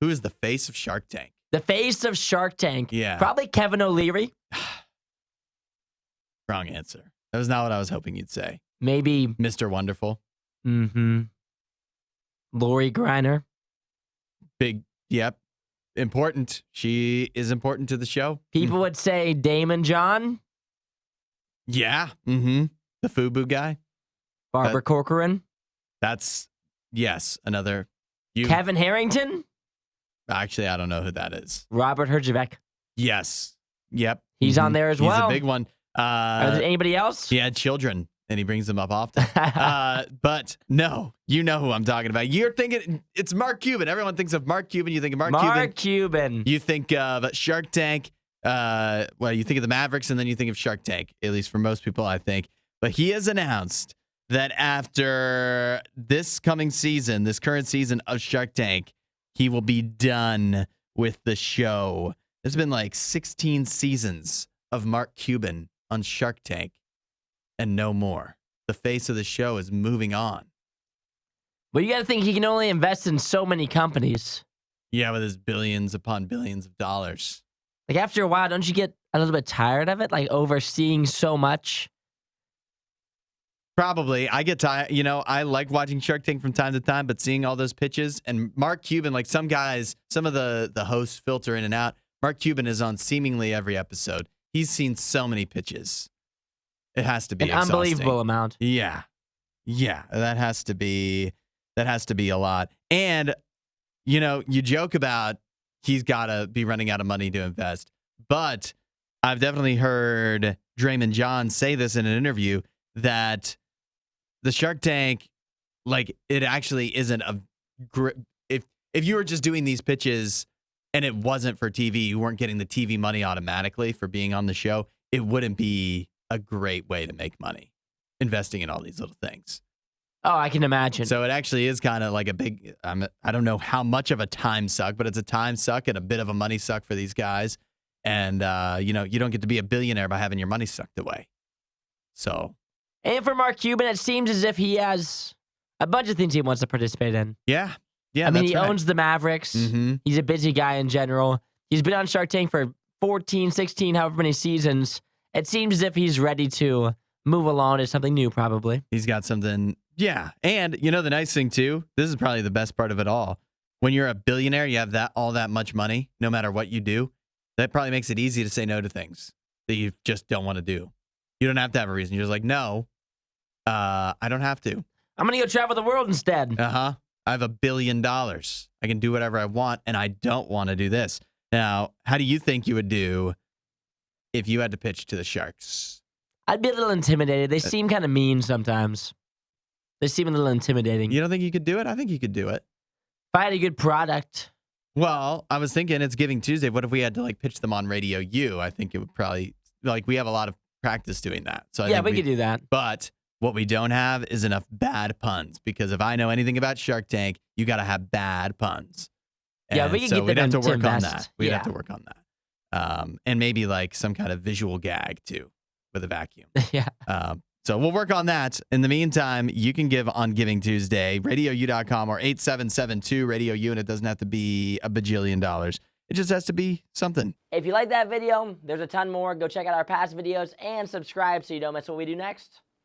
Who is the face of Shark Tank? The face of Shark Tank. Yeah. Probably Kevin O'Leary. Wrong answer. That was not what I was hoping you'd say. Maybe. Mr. Wonderful. Mm-hmm. Lori Greiner. Big, yep. Important. She is important to the show. People would say Damon John. Yeah. Mm-hmm. The FUBU guy. Barbara Corcoran. That's, yes, another. Kevin Harrington. Actually, I don't know who that is. Robert Herjavec. Yes. Yep. He's on there as well. He's a big one. Are there anybody else? He had children, and he brings them up often. But no, you know who I'm talking about. You're thinking it's Mark Cuban. Everyone thinks of Mark Cuban. You think of Mark Cuban. You think of Shark Tank. You think of the Mavericks, and then you think of Shark Tank, at least for most people, I think. But he has announced that after this coming season, this current season of Shark Tank, he will be done with the show. There's been like 16 seasons of Mark Cuban on Shark Tank and no more. The face of the show is moving on. Well, you got to think he can only invest in so many companies. Yeah, with his billions upon billions of dollars. Like after a while, don't you get a little bit tired of it? Like overseeing so much? Probably. I get tired. You know, I like watching Shark Tank from time to time, but seeing all those pitches and Mark Cuban, like some guys, some of the hosts filter in and out. Mark Cuban is on seemingly every episode. He's seen so many pitches. It has to be an unbelievable amount. Yeah. Yeah. That has to be a lot. And, you know, you joke about he's got to be running out of money to invest. But I've definitely heard Draymond John say this in an interview that the Shark Tank, like, it actually isn't a if you were just doing these pitches and it wasn't for TV, you weren't getting the TV money automatically for being on the show, it wouldn't be a great way to make money investing in all these little things. Oh, I can imagine. So it actually is kind of like a big, I don't know how much of a time suck, but it's a time suck and a bit of a money suck for these guys. And, you know, you don't get to be a billionaire by having your money sucked away. So. And for Mark Cuban, it seems as if he has a bunch of things he wants to participate in. Yeah. Yeah, I mean, he right. owns the Mavericks. Mm-hmm. He's a busy guy in general. He's been on Shark Tank for 14, 16, however many seasons. It seems as if he's ready to move along to something new, probably. He's got something. Yeah. And, you know, the nice thing, too, this is probably the best part of it all. When you're a billionaire, you have all that much money, no matter what you do. That probably makes it easy to say no to things that you just don't want to do. You don't have to have a reason. You're just like, no, I don't have to. I'm going to go travel the world instead. Uh-huh. I have $1 billion. I can do whatever I want, and I don't want to do this. Now, how do you think you would do if you had to pitch to the Sharks? I'd be a little intimidated. They seem kind of mean sometimes. They seem a little intimidating. You don't think you could do it? I think you could do it. If I had a good product. Well, I was thinking it's Giving Tuesday. What if we had to like pitch them on RadioU? I think it would probably, like, we have a lot of practice doing that. So I think we could do that. But what we don't have is enough bad puns, because if I know anything about Shark Tank, you got to have bad puns. And yeah, we can so get them we'd have to work on invest. that. We'd have to work on that. And maybe like some kind of visual gag too with a vacuum. Yeah. So we'll work on that. In the meantime, you can give on Giving Tuesday, RadioU.com or 8772-RADIO-U, and it doesn't have to be $1 bajillion. It just has to be something. If you like that video, there's a ton more. Go check out our past videos and subscribe so you don't miss what we do next.